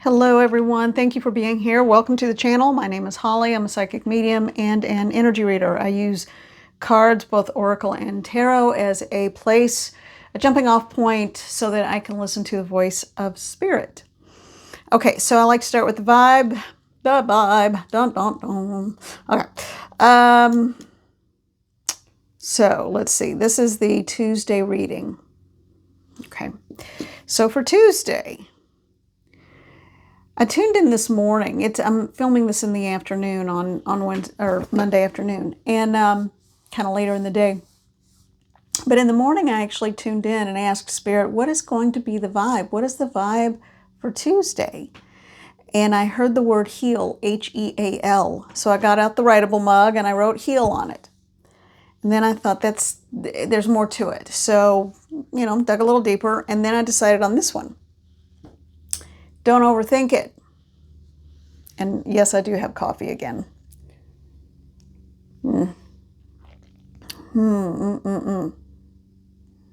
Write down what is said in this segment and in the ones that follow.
Hello everyone, thank you for being here. Welcome to the channel. My name is Holly. I'm a psychic medium and an energy reader. I use cards, both Oracle and Tarot, as a jumping off point so that I can listen to the voice of spirit. Okay, so I like to start with the vibe. Dun dun dun. Okay. So let's see. This is the Tuesday reading. Okay. So for Tuesday, I tuned in this morning. I'm filming this in the afternoon on Wednesday or Monday afternoon, and kind of later in the day. But in the morning, I actually tuned in and asked Spirit, "What is going to be the vibe? What is the vibe for Tuesday?" And I heard the word heal, H-E-A-L. So I got out the writable mug and I wrote heal on it. And then I thought there's more to it. So, dug a little deeper, and then I decided on this one. Don't overthink it. And yes, I do have coffee again.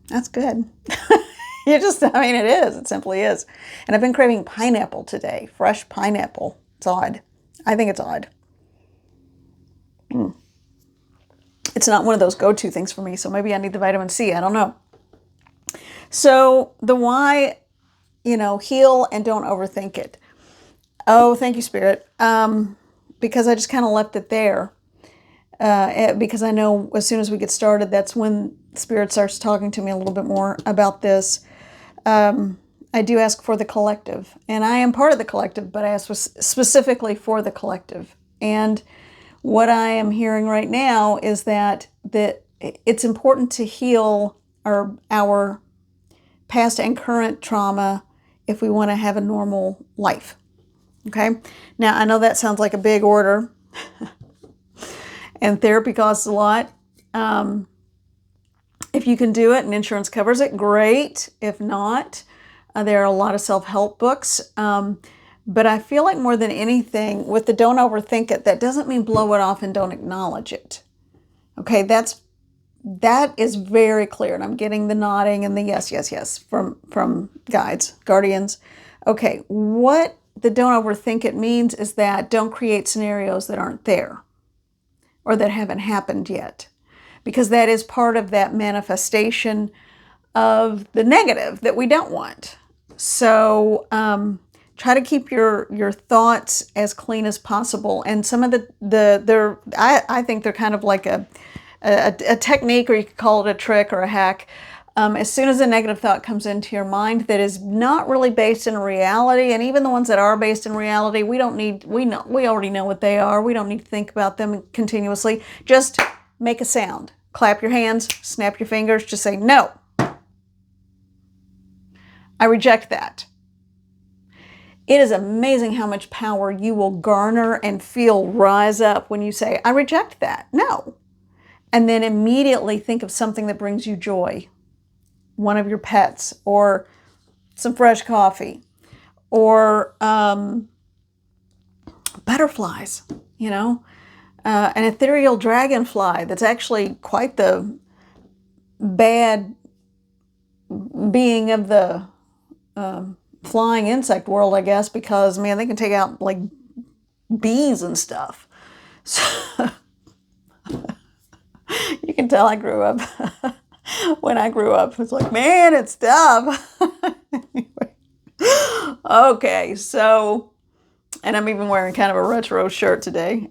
That's good. It is. It simply is. And I've been craving pineapple today. Fresh pineapple. It's odd. I think it's odd. It's not one of those go-to things for me, so maybe I need the vitamin C. I don't know. So the why, heal and don't overthink it. Oh, thank you, Spirit. Because I just kind of left it there. Because I know as soon as we get started, that's when Spirit starts talking to me a little bit more about this. I do ask for the collective, and I am part of the collective, but I ask specifically for the collective. And what I am hearing right now is that it's important to heal our past and current trauma if we want to have a normal life. Okay? Now, I know that sounds like a big order, and therapy costs a lot. If you can do it and insurance covers it, great. If not, there are a lot of self-help books. But I feel like more than anything, with the don't overthink it, that doesn't mean blow it off and don't acknowledge it. Okay, that is very clear. And I'm getting the nodding and the yes from guides, guardians. Okay, what the don't overthink it means is that don't create scenarios that aren't there or that haven't happened yet. Because that is part of that manifestation of the negative that we don't want. So try to keep your thoughts as clean as possible. And some of I think they're kind of like a technique, or you could call it a trick or a hack. As soon as a negative thought comes into your mind that is not really based in reality, and even the ones that are based in reality, we already know what they are. We don't need to think about them continuously. Just make a sound. Clap your hands, snap your fingers, just say, no. I reject that. It is amazing how much power you will garner and feel rise up when you say, I reject that. No. And then immediately think of something that brings you joy. One of your pets, or some fresh coffee, or butterflies, an ethereal dragonfly that's actually quite the bad being of the flying insect world, I guess, because, man, they can take out, like, bees and stuff. So you can tell I grew up. When I grew up, it's like, man, it's tough. Anyway. Okay, so... And I'm even wearing kind of a retro shirt today,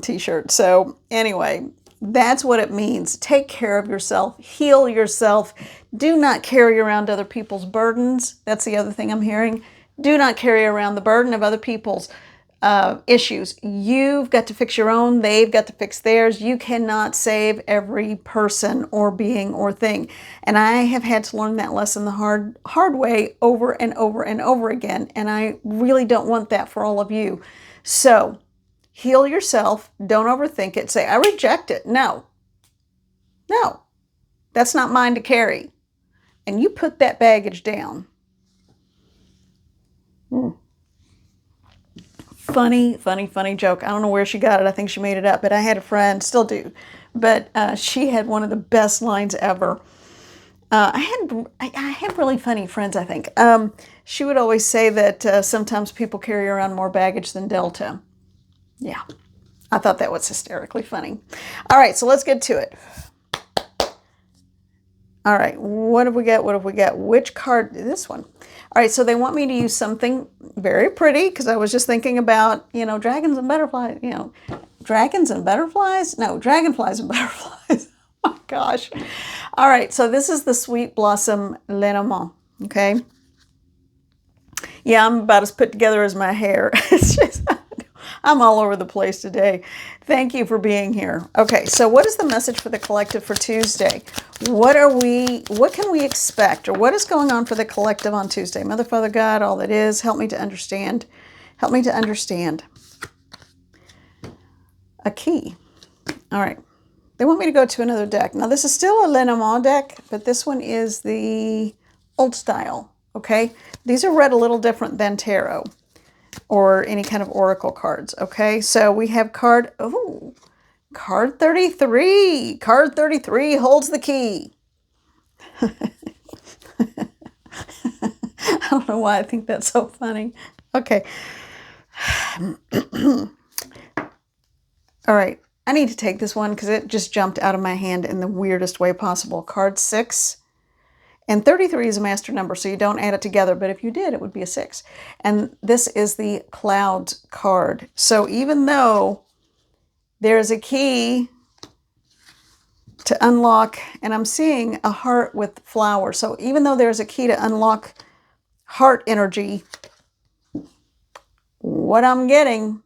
t-shirt. So anyway, that's what it means. Take care of yourself. Heal yourself. Do not carry around other people's burdens. That's the other thing I'm hearing. Do not carry around the burden of other people's issues. You've got to fix your own. They've got to fix theirs. You cannot save every person or being or thing. And I have had to learn that lesson the hard way over and over and over again. And I really don't want that for all of you. So heal yourself. Don't overthink it. Say, I reject it. No, that's not mine to carry. And you put that baggage down. Funny joke. I don't know where she got it. I think she made it up. But I had a friend, still do, but she had one of the best lines ever. I had really funny friends, I think. She would always say that sometimes people carry around more baggage than Delta. Yeah, I thought that was hysterically funny. All right, so let's get to it. All right, what have we got? What have we got? Which card? This one. All right, so they want me to use something very pretty because I was just thinking about, dragons and butterflies, dragons and butterflies? No, dragonflies and butterflies. Oh my gosh. All right, so this is the Sweet Blossom Lenormand, okay? Yeah, I'm about as put together as my hair. It's just, I'm all over the place today. Thank you for being here. Okay, so what is the message for the collective for Tuesday? What can we expect, or what is going on for the collective on Tuesday? Mother, Father, God, all that is, help me to understand. Help me to understand. A key. All right. They want me to go to another deck. Now, this is still a Lenormand deck, but this one is the old style, okay? These are read a little different than tarot or any kind of oracle cards, okay? So we have card 33. Card 33 holds the key. I don't know why I think that's so funny. Okay. All right. I need to take this one because it just jumped out of my hand in the weirdest way possible. Card 6. And 33 is a master number, so you don't add it together. But if you did, it would be a 6. And this is the Clouds card. So even though there's a key to unlock, and I'm seeing a heart with flowers. So even though there's a key to unlock heart energy, what I'm getting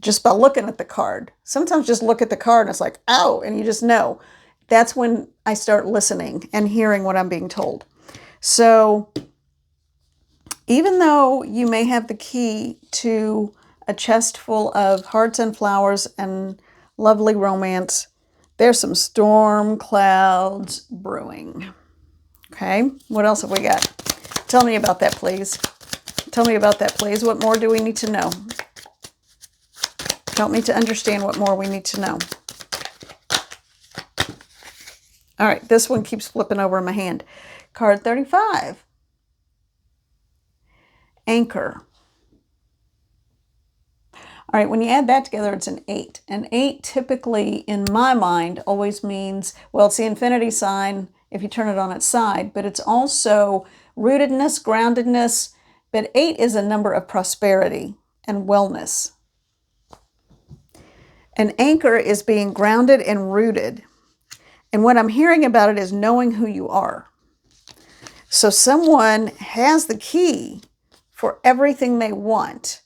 just by looking at the card. Sometimes just look at the card and it's like, oh, and you just know. That's when I start listening and hearing what I'm being told. So even though you may have the key to a chest full of hearts and flowers and lovely romance, there's some storm clouds brewing. Okay, what else have we got? Tell me about that, please. Tell me about that, please. What more do we need to know? Help me to understand what more we need to know. All right, this one keeps flipping over in my hand. Card 35. Anchor. All right, when you add that together, it's an 8. An 8 typically, in my mind, always means, well, it's the infinity sign if you turn it on its side, but it's also rootedness, groundedness. But 8 is a number of prosperity and wellness. An anchor is being grounded and rooted. And what I'm hearing about it is knowing who you are. So someone has the key for everything they want.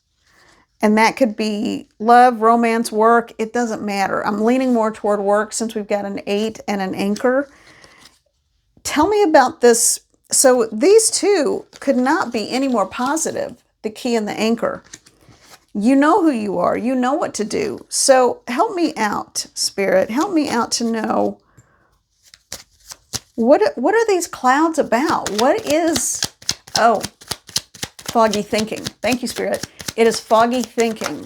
And that could be love, romance, work. It doesn't matter. I'm leaning more toward work since we've got an 8 and an anchor. Tell me about this. So these two could not be any more positive, the key and the anchor. You know who you are. You know what to do. So help me out, Spirit. Help me out to know what are these clouds about? What is, oh, foggy thinking. Thank you, Spirit. It is foggy thinking.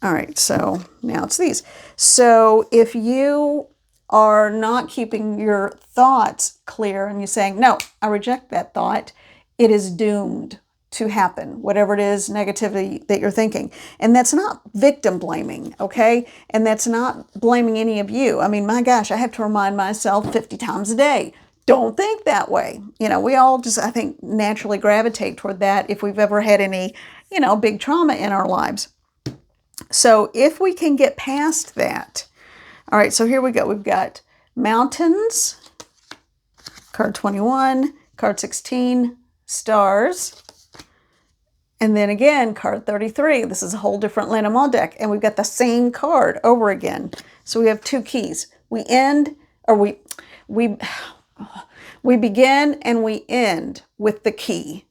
All right, so now it's these. So if you are not keeping your thoughts clear and you're saying, no, I reject that thought, it is doomed to happen, whatever it is, negativity that you're thinking. And that's not victim blaming, okay? And that's not blaming any of you. I mean, my gosh, I have to remind myself 50 times a day, don't think that way. You know, we all just, I think, naturally gravitate toward that if we've ever had any, big trauma in our lives. So if we can get past that, all right, so here we go. We've got mountains, card 21, card 16, stars, and then again, card 33. This is a whole different Lenormand deck, and we've got the same card over again. So we have two keys. We end, or we begin and we end with the key,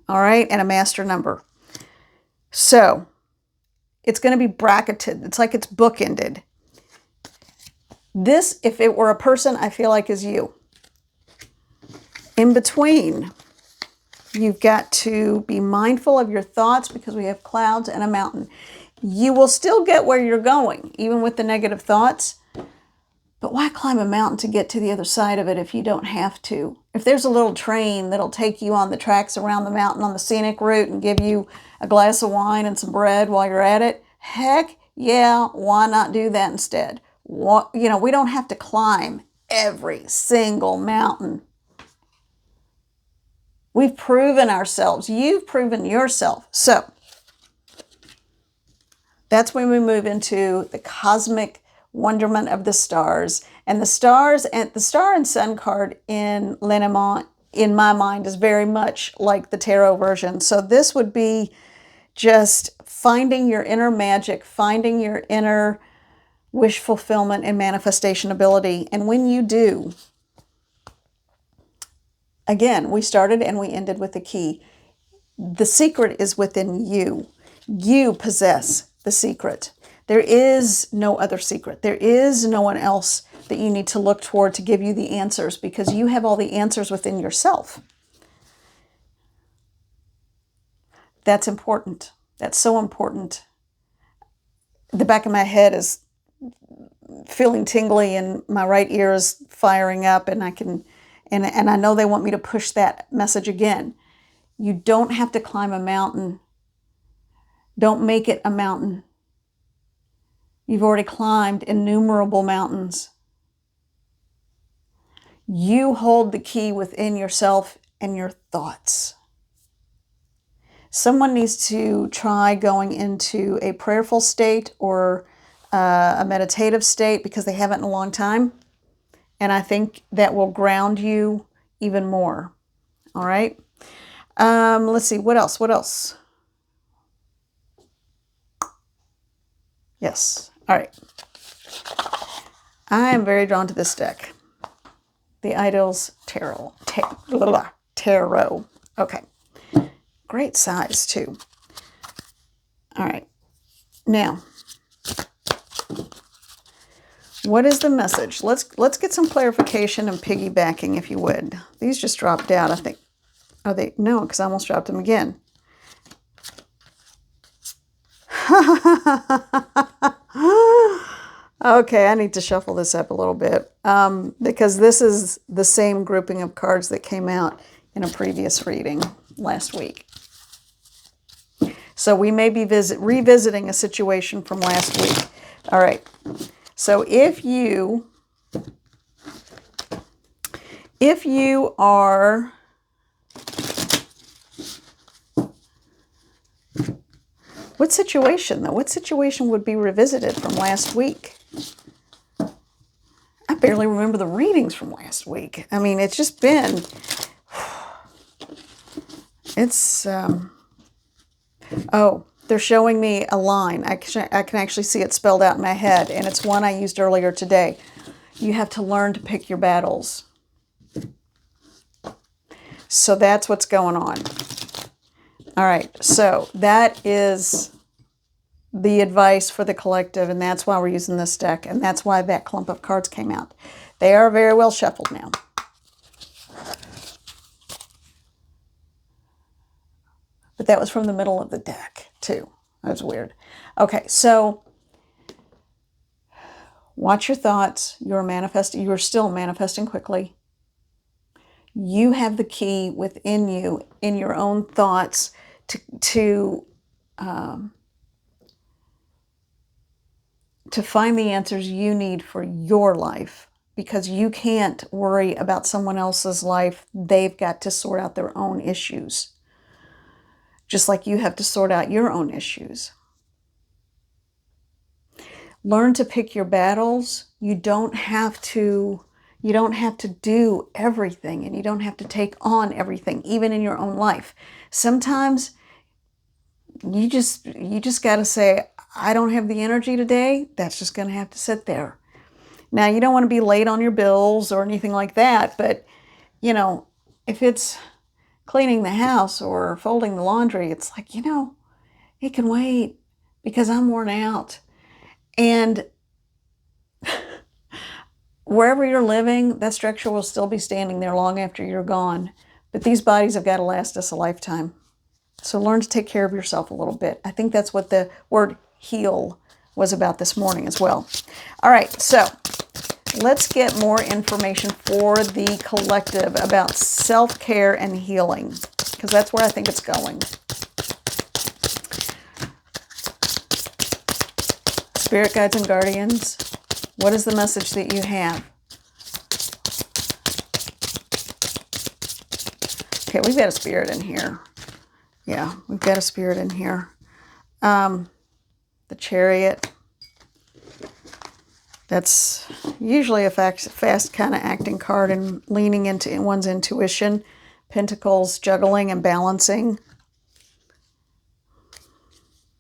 all right, and a master number. So it's going to be bracketed. It's like it's bookended. This, if it were a person, I feel like is you. In between, you've got to be mindful of your thoughts because we have clouds and a mountain. You will still get where you're going, even with the negative thoughts, But why climb a mountain to get to the other side of it if you don't have to? If there's a little train that'll take you on the tracks around the mountain on the scenic route and give you a glass of wine and some bread while you're at it, heck yeah, why not do that instead? You know, we don't have to climb every single mountain. We've proven ourselves. You've proven yourself. So that's when we move into the cosmic wonderment of the stars. And the stars, and the star and sun card in Lenormand, in my mind, is very much like the tarot version. So this would be just finding your inner magic, finding your inner wish fulfillment and manifestation ability. And when you do, again, we started and we ended with the key. The secret is within you. You possess the secret. There is no other secret. There is no one else that you need to look toward to give you the answers, because you have all the answers within yourself. That's important. That's so important. The back of my head is feeling tingly and my right ear is firing up, and I can, and I know they want me to push that message again. You don't have to climb a mountain. Don't make it a mountain. You've already climbed innumerable mountains. You hold the key within yourself and your thoughts. Someone needs to try going into a prayerful state or a meditative state, because they haven't in a long time. And I think that will ground you even more. All right. Let's see. What else? What else? Yes. All right. I am very drawn to this deck. The Idols Tarot. Tarot. Okay. Great size, too. All right. Now, what is the message? Let's get some clarification and piggybacking, if you would. These just dropped out, I think. Oh, they? No, because I almost dropped them again. Okay, I need to shuffle this up a little bit, because this is the same grouping of cards that came out in a previous reading last week. So we may be revisiting a situation from last week. All right. So if you are what situation, though? What situation would be revisited from last week? I barely remember the readings from last week. I mean, it's just been, it's, oh, they're showing me a line. I can actually see it spelled out in my head, and it's one I used earlier today. You have to learn to pick your battles. So that's what's going on. All right, so that is the advice for the collective, and that's why we're using this deck, and that's why that clump of cards came out. They are very well shuffled now. But that was from the middle of the deck, too. That was weird. Okay, so watch your thoughts. You're still manifesting quickly. You have the key within you, in your own thoughts, to find the answers you need for your life, because you can't worry about someone else's life. They've got to sort out their own issues, just like you have to sort out your own issues. Learn to pick your battles. You don't have to do everything, and you don't have to take on everything, even in your own life. Sometimes you just got to say, I don't have the energy today. That's just going to have to sit there. Now, you don't want to be late on your bills or anything like that, but, you know, if it's cleaning the house or folding the laundry, it's like, you know, it can wait because I'm worn out. And wherever you're living, that structure will still be standing there long after you're gone. But these bodies have got to last us a lifetime. So learn to take care of yourself a little bit. I think that's what the word heal was about this morning as well. All right, so let's get more information for the collective about self-care and healing, because that's where I think it's going. Spirit guides and guardians, what is the message that you have? Okay, we've got a spirit in here. Yeah, we've got a spirit in here. The Chariot. That's usually a fast kind of acting card and leaning into one's intuition. Pentacles, juggling and balancing.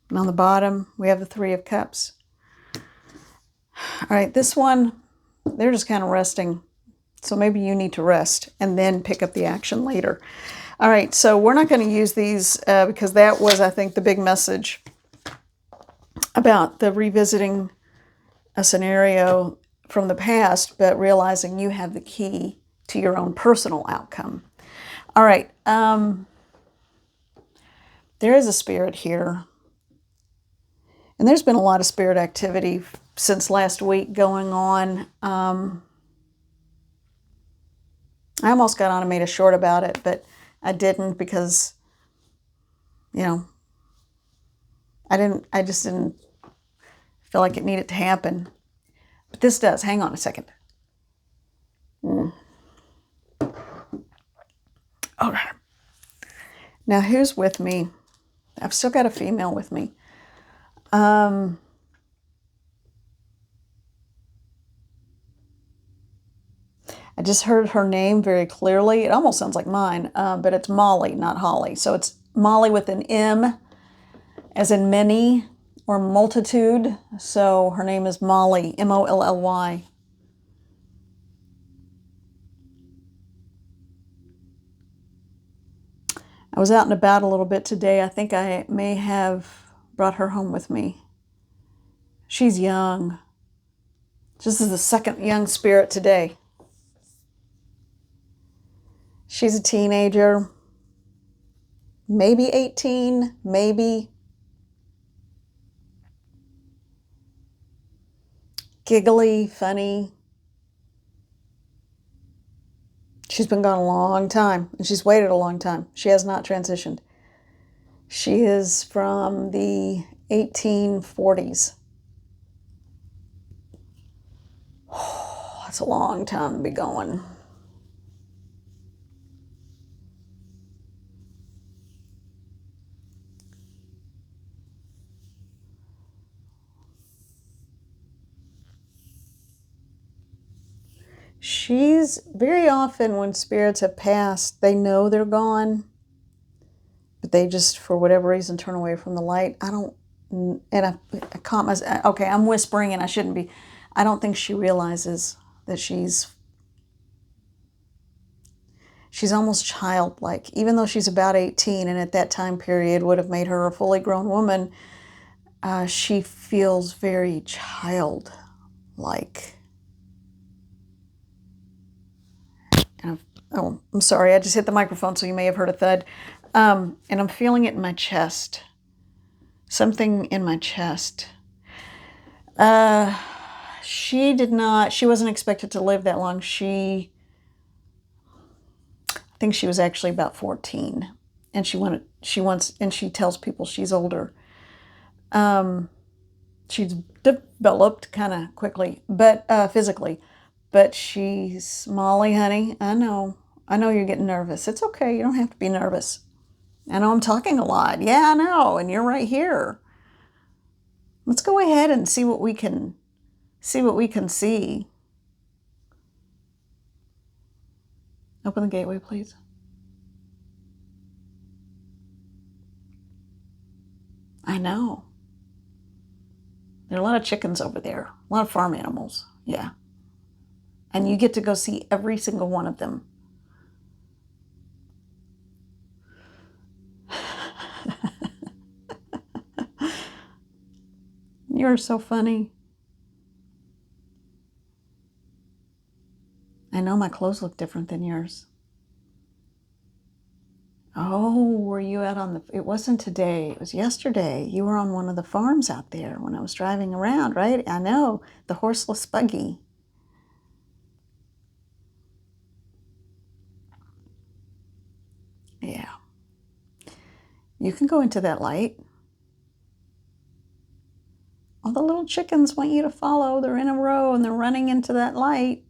And on the bottom, we have the Three of Cups. All right, this one, they're just kind of resting. So maybe you need to rest and then pick up the action later. All right, so we're not going to use these because that was, I think, the big message about the revisiting a scenario from the past, but realizing you have the key to your own personal outcome. All right, there is a spirit here. And there's been a lot of spirit activity since last week going on. I almost got on and made a short about it, but I didn't because, you know, I just didn't feel like it needed to happen. But this does. Hang on a second. All right. Now, who's with me? I've still got a female with me. I just heard her name very clearly. It almost sounds like mine, but it's Molly, not Holly. So it's Molly with an M, as in many or multitude. So her name is Molly, M-O-L-L-Y. I was out and about a little bit today. I think I may have brought her home with me. She's young. This is the second young spirit today. She's a teenager, maybe 18, maybe. Giggly, funny. She's been gone a long time, and she's waited a long time. She has not transitioned. She is from the 1840s. Oh, that's a long time to be going. She's very often, when spirits have passed, they know they're gone, but they just, for whatever reason, turn away from the light. I don't, and I caught myself, okay, I'm whispering and I shouldn't be. I don't think she realizes that she's almost childlike, even though she's about 18, and at that time period would have made her a fully grown woman. She feels very childlike. Oh, I'm sorry, I just hit the microphone, so you may have heard a thud. And I'm feeling it in my chest. Something in my chest. She wasn't expected to live that long. I think she was actually about 14. And she tells people she's older. She's developed kind of quickly, but physically. But she's, Molly, honey, I know you're getting nervous. It's okay. You don't have to be nervous. I know I'm talking a lot. Yeah, I know. And you're right here. Let's go ahead and see what we can see. Open the gateway, please. I know. There are a lot of chickens over there. A lot of farm animals. Yeah. And you get to go see every single one of them. You're so funny. I know my clothes look different than yours. Oh, were you out on it wasn't today, it was yesterday. You were on one of the farms out there when I was driving around, right? I know, the horseless buggy. You can go into that light. All the little chickens want you to follow. They're in a row and they're running into that light.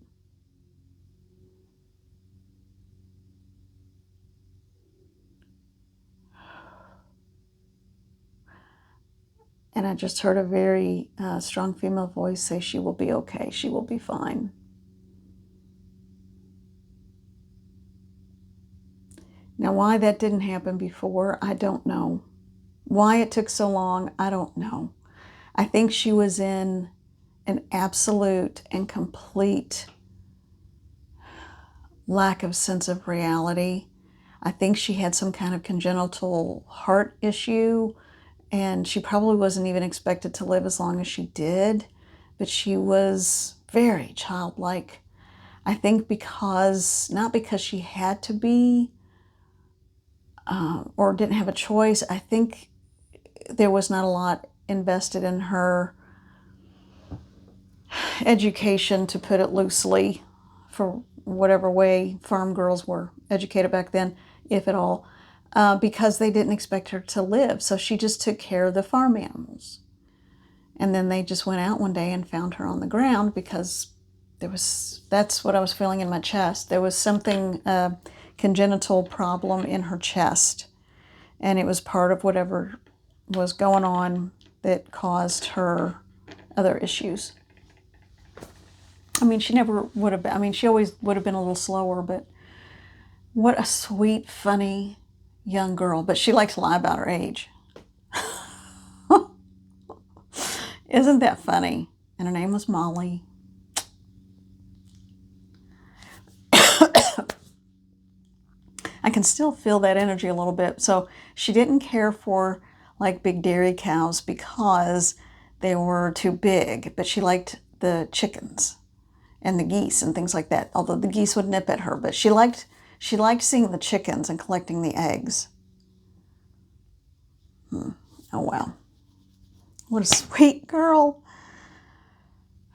And I just heard a very strong female voice say, she will be okay. She will be fine. Now, why that didn't happen before, I don't know. Why it took so long, I don't know. I think she was in an absolute and complete lack of sense of reality. I think she had some kind of congenital heart issue, and she probably wasn't even expected to live as long as she did, but she was very childlike. I think not because she had to be, or didn't have a choice. I think there was not a lot invested in her education, to put it loosely, for whatever way farm girls were educated back then, if at all, because they didn't expect her to live. So she just took care of the farm animals. And then they just went out one day and found her on the ground, because that's what I was feeling in my chest. There was something, congenital problem in her chest. And it was part of whatever was going on that caused her other issues. I mean, she never would have been, I mean, she always would have been a little slower, but what a sweet, funny young girl. But she likes to lie about her age. Isn't that funny? And her name was Molly. I can still feel that energy a little bit. So she didn't care for like big dairy cows because they were too big, but she liked the chickens and the geese and things like that. Although the geese would nip at her, but she liked seeing the chickens and collecting the eggs. Oh, wow. What a sweet girl.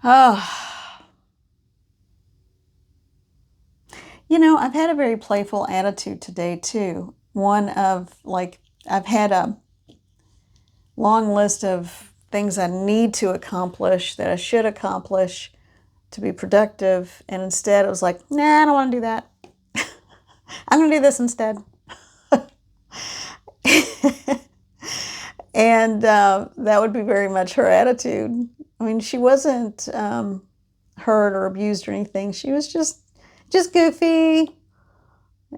Oh. You know, I've had a very playful attitude today, too. One of, like, I've had a long list of things I need to accomplish, that I should accomplish to be productive. And instead, it was like, nah, I don't want to do that. I'm going to do this instead. And that would be very much her attitude. I mean, she wasn't hurt or abused or anything. She was just goofy.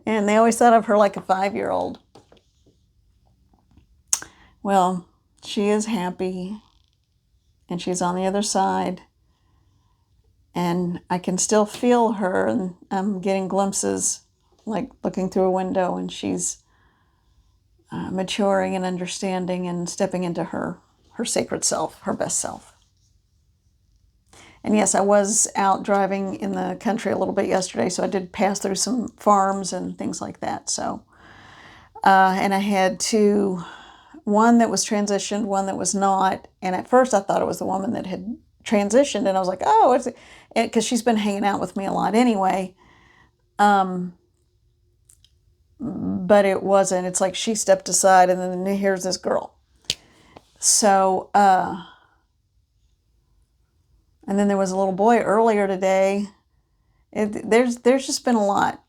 And they always thought of her like a 5-year-old. Well, she is happy. And she's on the other side. And I can still feel her. And I'm getting glimpses, like looking through a window, and she's maturing and understanding and stepping into her sacred self, her best self. And yes, I was out driving in the country a little bit yesterday, so I did pass through some farms and things like that. So, and I had one that was transitioned, one that was not. And at first I thought it was the woman that had transitioned, and I was like, oh, it's because she's been hanging out with me a lot anyway. But it wasn't. It's like she stepped aside, and then here's this girl. So, and then there was a little boy earlier today. There's just been a lot.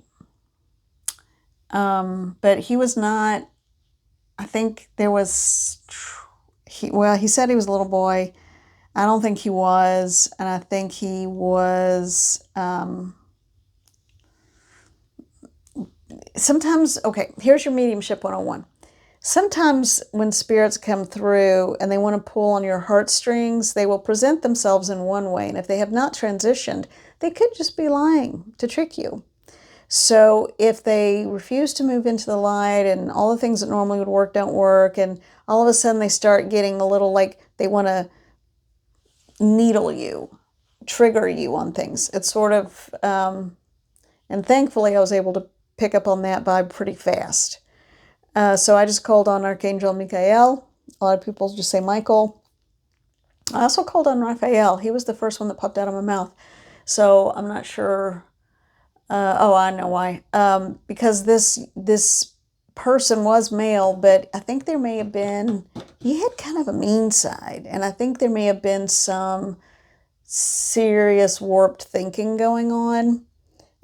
But he was not, I think there was, he said he was a little boy. I don't think he was. And I think he was, sometimes, okay, here's your mediumship 101. Sometimes when spirits come through and they want to pull on your heartstrings, they will present themselves in one way. And if they have not transitioned, they could just be lying to trick you. So if they refuse to move into the light and all the things that normally would work don't work, and all of a sudden they start getting a little like they want to needle you, trigger you on things. It's sort of, and thankfully I was able to pick up on that vibe pretty fast. So I just called on Archangel Michael. A lot of people just say Michael. I also called on Raphael. He was the first one that popped out of my mouth. So I'm not sure. Oh, I know why. Because this person was male, but I think there may have been, he had kind of a mean side, and I think there may have been some serious warped thinking going on,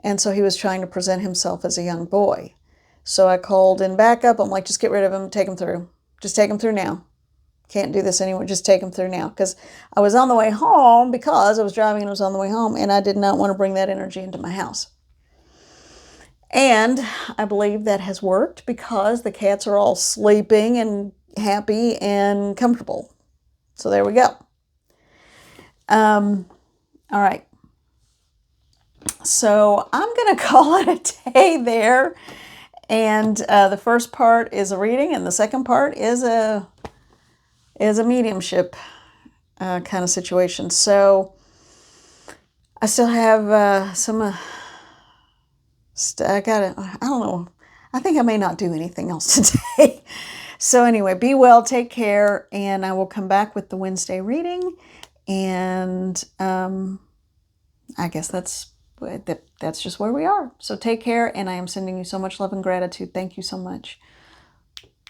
and so he was trying to present himself as a young boy. So I called in backup. I'm like, just get rid of him, take him through. Just take him through now. Can't do this anymore. Just take him through now. Because I was on the way home, because I was driving and I was on the way home, and I did not want to bring that energy into my house. And I believe that has worked, because the cats are all sleeping and happy and comfortable. So there we go. All right. So I'm going to call it a day there. And the first part is a reading, and the second part is a mediumship kind of situation. So I still have some. I don't know. I think I may not do anything else today. So anyway, be well, take care, and I will come back with the Wednesday reading. And I guess that's just where we are. So take care, and I am sending you so much love and gratitude. Thank you so much.